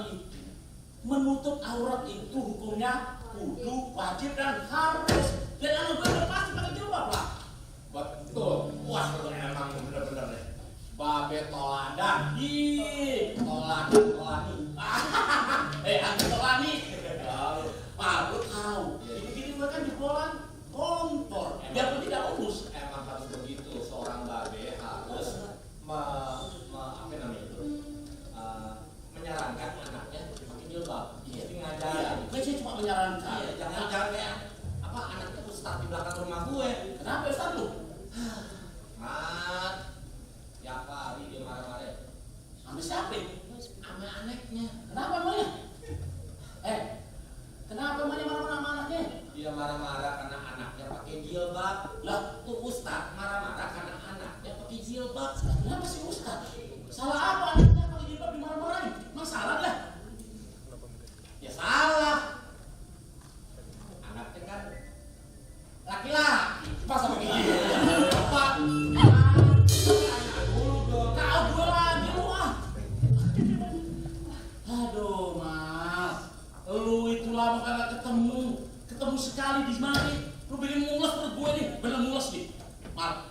lagi. Menutup aurat itu hukumnya kudu, wajib, dan harus. Dan anak gue udah pasti pakai jilbab lah. Betul. Wah, lu emang bener-bener deh. Babe toladan. Ih, tolani. Anti tolani. Lu tahu. Gini gue kan jebolan kompor. Biarpun tidak urus. Emang harus begitu. Seorang babe harus apa namanya itu? Menyarankan anaknya pakai jilbab. Jadi ngajarin. Gue sih cuma menyarankan. Iya, jangan kayak apa anaknya ustaz di belakang rumah gue. Kenapa ustaz lu? Mat, tiap hari dia marah-marah. Sama siapa? Sama anaknya. Kenapa emangnya? Kenapa emangnya marah-marah sama anaknya? Dia marah-marah karena anaknya pakai jilbab. Lah, Tuh ustaz marah-marah karena anaknya pakai jilbab. kenapa sih ustaz? Salah apa anaknya pakai jilbab dimarah-marahin? Emang salah dah? Ya salah. Anaknya kan laki-laki. Masa pakai jilbab? Pak. Kau gue lagi lu ah. Aduh mas, lu itu lama kagak ketemu sekali di mari. Lu bikin mules perut gue nih, bener mules nih. Mar,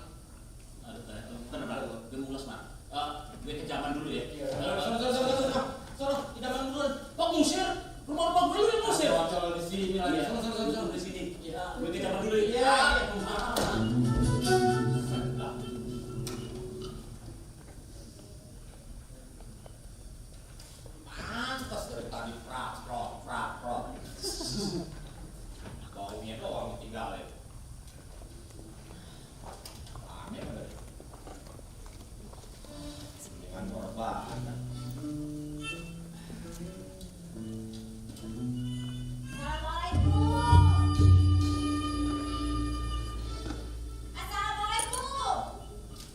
bener gue mules mar. Gue ke zaman dulu ya. Sono, di dalam dulu. Kok ngusir? Rumah gue lu yang ngusir. Coba di sini lagi. Sono di sini. Ya, Gue ke zaman dulu ya. Iya. Pantas dari tadi prak. Baunya doang ditinggalin. Aneh bener. Dengan korban.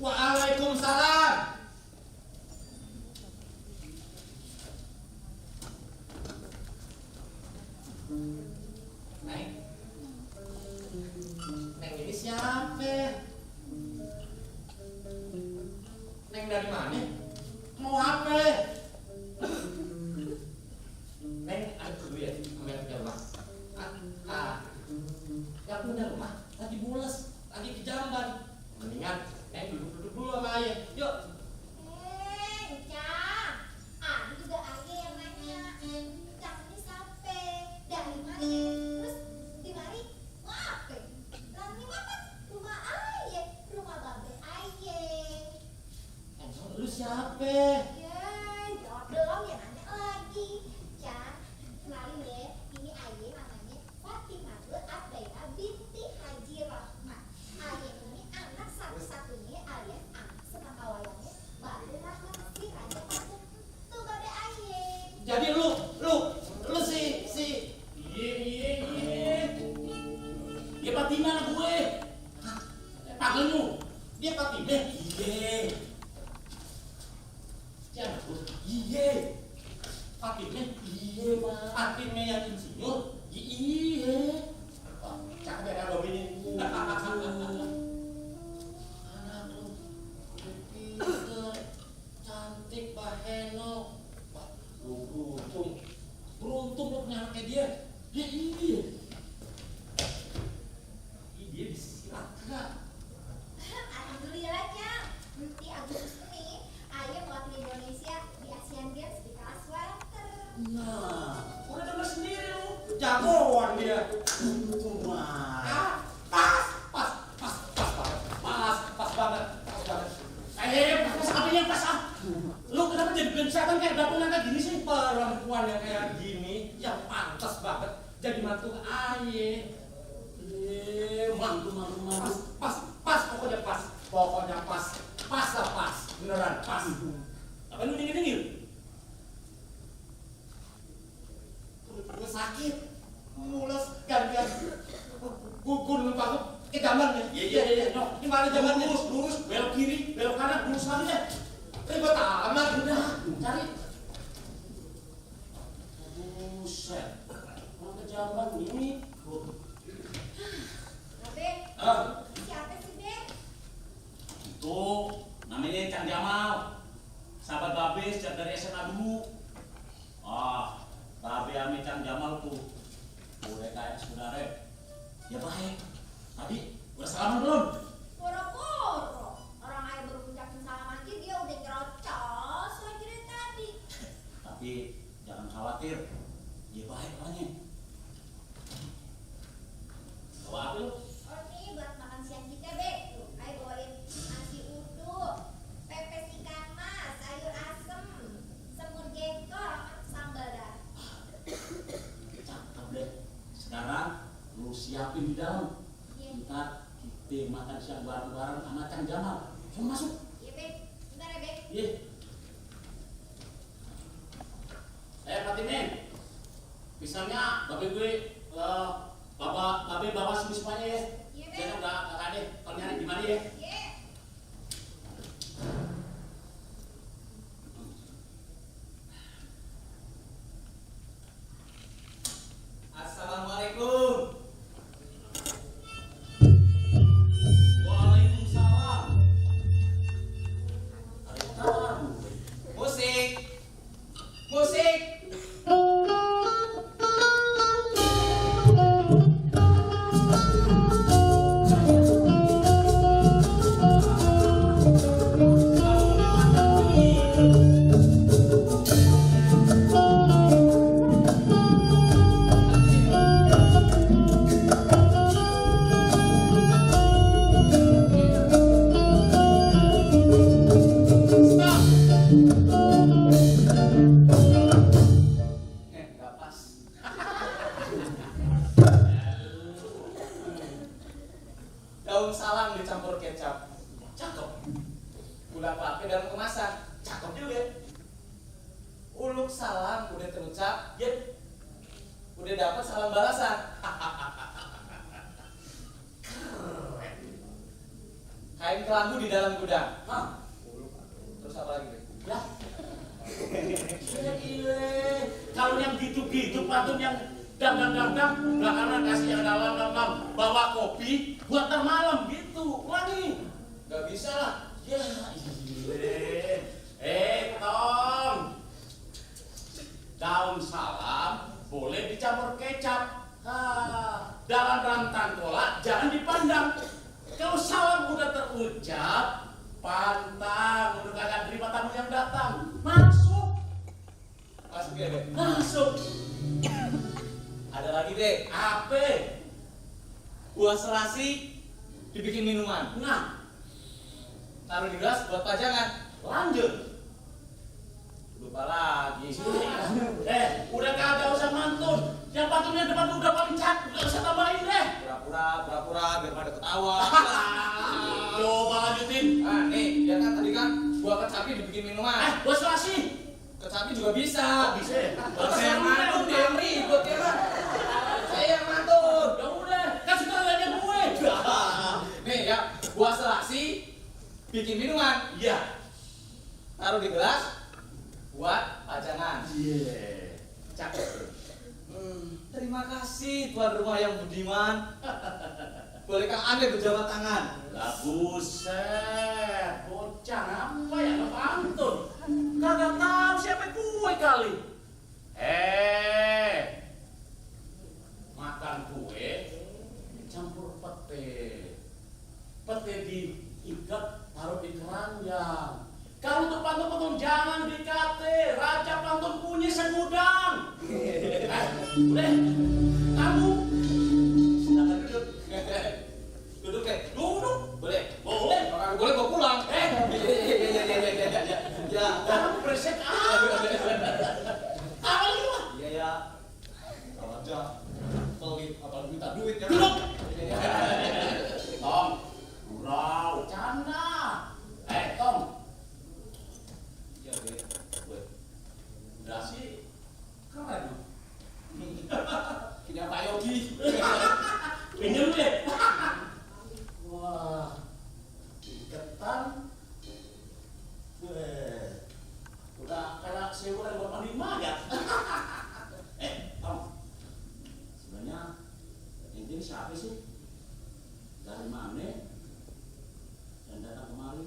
Waalaikumsalam. Neng ini siapa? Neng dari mana? Mau apa? Neng, aduh ya, ambil rumah. Yang punya rumah lagi bules, lagi ke jamban. Mendingan Neng duduk dulu sama ayah. Yuk. Cang, Adi juga ayah yang nanya. Cang ini siapa? Dari mana? Terus di mari mau apa? Lah ini mah kan rumah ayah, rumah babe ayah. Lu siapa? Ya, jawab dong ya nanya lagi. Cang, kenalin ya, ini ayah namanya Fatimah Abdaira binti Haji Rahmat. Ayah ini anak satu-satunya alias anak sepengawalnya Babe Rahmat si Raja Patung. Tuh babe ayah. Jadi lu si Iya. Dia Fatimah lah gue. Panggil lu. Dia Fatimah. Iya. Siapa bos? Iya. Fatimah. Iya mas. Fatimah yang insinyur. Iya. cakep ya Bob ini. Anak lu pinter, cantik, baheno. Wah, lu beruntung lu punya anak kayak dia. Ya iya. Dia bisa silat enggak? Alhamdulillah Cang. Di Agustus ini ayah mewakili Indonesia di Asian Games di kelas welter. Nah, udah dengar sendiri lu. Jagoan dia. Wah. Pas banget. Pas apinya pas ah. Lu kenapa jadi gencatan kayak dapungan kayak gini sih? Perempuan yang kayak gini yang pantas banget jadi mantu ayah. Mantu. Pas pokoknya pas beneran pas. Apa lu dingin? Gue sakit, mules, gantian gugur lupa ke jalannya. Iya. No, Gimana jalannya? lurus, belok kiri, belok kanan, lurus lagi deh. Ribet amat. Udah, cari. Buset. Mau ke Jamban ini. Babe, Ah, siapa sih Be? itu namanya Cang Jamal. Sahabat Babe sejak dari SMA dulu. Jangan khawatir, dia baik orangnya. Bawa apa lu? Oh ini buat makan siang kita, Be. Tuh, ayo bawain nasi uduk, pepes ikan mas, sayur asem, semur jengkol, sambal dah. Cakep deh. Sekarang lu siapin di dalam. Iya. Ntar kita makan siang bareng-bareng sama Kang Jamal. Kamu masuk. Iya, Be. Bentar ya, Be. Iya. Patimin, pisangnya babe gue, babe bawa sini semuanya ya. Iya, Be. Saya udah kakak deh, kalau nyari di mana ya? Iya. Assalamualaikum. Waalaikumsalam. Waalaikumsalam. Musik. Musik. Nggak pas. Daun salam dicampur kecap. Cakep, Gula pape dalam kemasan. cakep juga. Uluk salam udah terucap, udah dapat salam balasan. Kain kelambu di dalam gudang. Hah? Terus apa lagi? Be? Ya. Gile. Kalau yang gitu-gitu pantun yang dang, belakangan kasih yang dalam, bawa kopi buat ntar malam gitu. Ulangi. Gak bisa lah. Ya, gile. Tom. Daun salam boleh dicampur kecap. Dalam rantang kolak jangan dipandang. Kalau salam udah terucap, pantang udah kagak terima tamu yang datang. Masuk. Masuk ya, Be? Masuk. Ada lagi, Be. Apa? Buah serasi dibikin minuman. Nah, Taruh di gelas buat pajangan. lanjut. Lupa lagi. Udah kagak usah mantun. Yang pantunnya depan udah paling cakep, gak usah tambahin deh. Pura-pura biar pada ketawa. Coba lanjutin. Nah, nih, ya kan tadi kan buah kecapi dibikin minuman. Bos Lasi. Kecapi juga bisa. Oh, bisa ya? Saya yang mantun, dia yang ribut ya kan. Saya yang mantun. Ya udah, kan sutradaranya gue. Nih ya, buah selasi bikin minuman. Iya. Taruh di gelas buat pajangan. Iya. Cakep. Terima kasih tuan rumah yang budiman. Bolehkah Anda berjabat tangan? Lah buset, bocah apa ya nggak pantun? Kagak tahu siapa gue kali. Makan kue campur pete. Pete diikat taruh di keranjang. Kalau untuk pantun jangan dikate. Raja pantun punya segudang. Udah, kamu silakan duduk. Duduk deh. Duduk. Boleh. Boleh. Kalau boleh bawa pulang. Ya. Kamu beresek amat. Apa lagi mah? Iya ya. Kalau aja pelit apalagi minta duit ya. Duduk. Tom, gurau, canda. Tom. Iya deh. Udah sih keren loh. Punya Pak Yogi. Pinjem deh. Wah, iketan. Udah kayak sewa yang buat mandi mayat. Tom. Sebenarnya ini siapa sih? Dari mana? Yang datang kemari?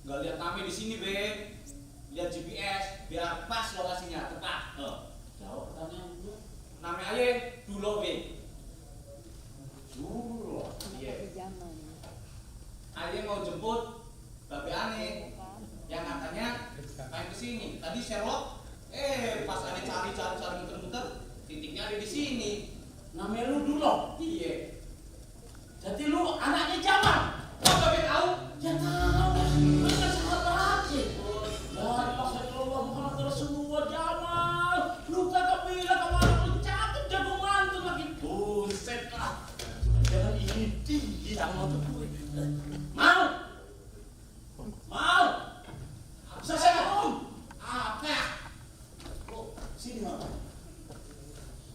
Nggak lihat kami di sini, Be. Lihat GPS biar pas lokasinya tepat. Jawab pertanyaan gue. Namanya aja Dulo, Be. Dulu. Iya. Aye mau jemput Babe Ane sini. Tadi Sherlock, pas aneh cari muter-muter, titiknya ada di sini. Namanya lu dulu. Iya. Jadi lu anaknya Jamal. Kok Babe tahu? Ya tahu kan. Lu kan sahabat sih. La ilaha illallah Muhammad Rasulullah Jamal. Lu kagak bilang kamu anak lu cakep jago mantu lagi. Buset lah. Jangan ini tinggi sama tuh gue. Mau? Mau? Assalamualaikum. Apa? Oh, sini mau.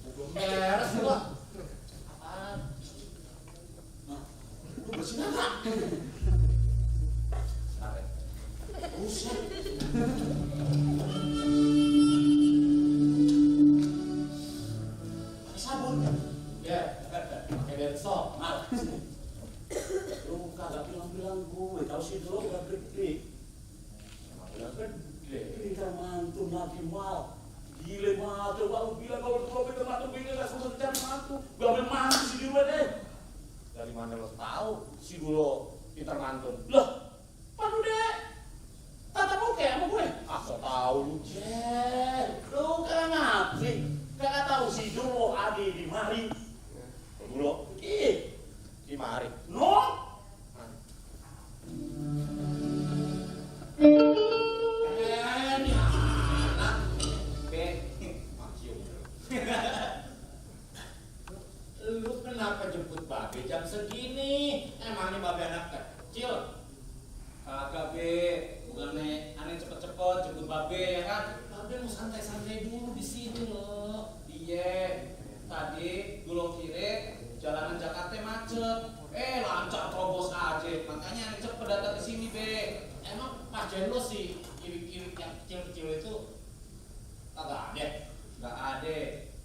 Belum beres lu. Apaan? Nah, lu bersihin enggak? Buset. Pakai sabun. Ya, pakai Denso. Mal, sini. Lu kagak bilang-bilang gue, tahu sih dulu udah gede. Udah gede. Ini kan mantu lagi mal. Gile mal, coba lu bilang kalau lu pinter mantu bini gak susah cari mantu. Gue ambil mantu si dulu deh. Dari mana lo tahu si dulu pintar mantun? Loh, padu deh. Tata muka sama gue. So tahu lu. Lu kagak ngerti. Kagak tahu si dulu ada di mari. Dulu. Di mari. No. Ini anak. Makium. Lu kenapa jemput Babe jam segini? Emangnya Babe anak kecil? Kagak Be, bukannya aneh cepet-cepet jemput Babe ya kan? Babe mau santai-santai dulu di sini loh. Iya, tadi Gulung Kire jalanan Jakarta macet. Lancar terobos aja. Makanya aneh cepet datang ke sini Be. Emang pajen lo sih kiri-kiri yang kecil-kecil itu kagak ada? Gak ada.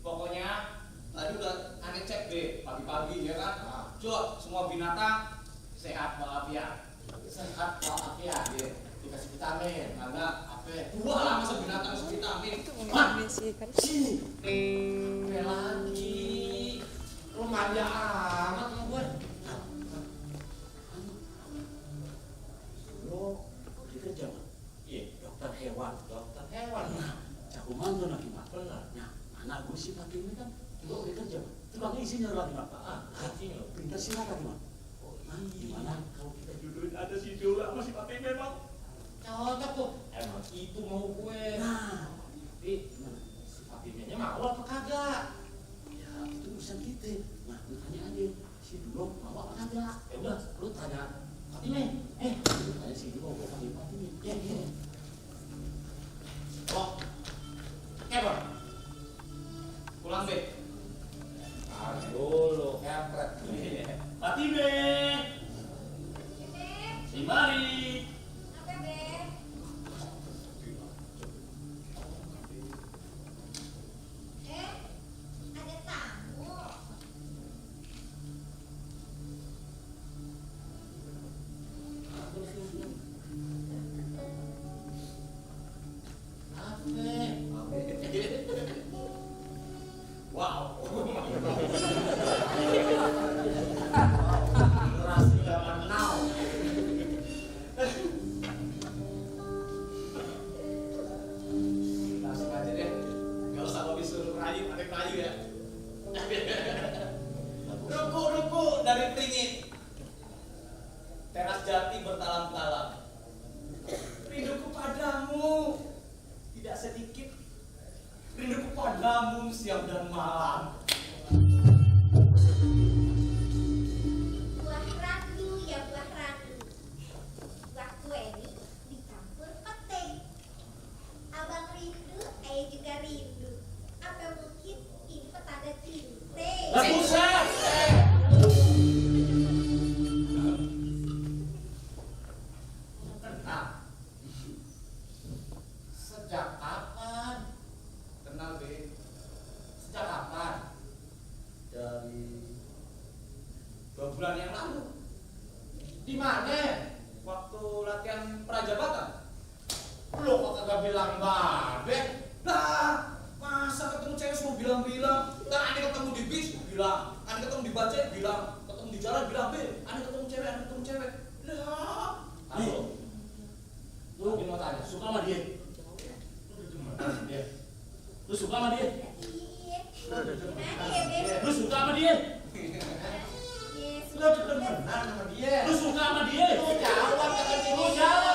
Pokoknya tadi udah aneh cek deh pagi-pagi ya kan. Coba semua binatang sehat walafiat. Sehat walafiat ya. Dikasih vitamin. Kagak apa? Dua lah masa binatang kasih vitamin. Sini. Apa lagi? Lu manja amat sama gue. Lu kerja mah? Iya, Dokter hewan. dokter hewan. Nah, jago mantu lagi mah. Benar. Nah, anak gue si Pak ini kan juga udah kerja mah. Tukang isinya lagi mah. Sini lo. Pindah silakan mah. Nah, gimana kalau kita jodohin ada si Dola sama si Pak memang? Cocok tuh. Emang itu mau gue. Nah, Tapi gimana? si Papimenya mau apa kagak? Ya, itu urusan kita. Nah, lu tanya aja si Dulu mau apa kagak? Ya udah, lu tanya Fatime. Lu tanya si Dulu mau panggil Pak ini. Ya. Oh, Kebon. Pulang deh. Dulu, kepret. Fatime, si Mari. Apa, Beb? Ada tamu. Wow. Generasi zaman now. Langsung aja deh. Gak usah Bobby suruh rayu, ada rayu ya. Ruku dari Pringit. Teras jati bertalam-talam. Rinduku padamu tidak sedikit. Rinduku padamu siang dan malam. Buah randu ya buah randu. Buah kue ini dicampur pete. Abang rindu, ayah juga rindu. Apa mungkin ini petanda cinta? Lah buset. Kenal. Sejak kapan? Kenal Be. Sejak kapan? Dari 2 bulan yang lalu. Di mana? Waktu latihan prajabatan. Lu kok kagak bilang Babe? Lah, masa ketemu cewek semua bilang-bilang. Ntar aneh ketemu di bis, bilang. Aneh ketemu di bajai, bilang. Ketemu di jalan, bilang Be. Aneh ketemu cewek. Lah. Nih, Halo. lu mau tanya, suka sama dia? Lu suka sama dia? Iya. Gimana ya, Beb? Lu suka sama dia? Yes. Lo demenan sama dia. Lu suka sama dia? Lu jawab kata Lu jawab.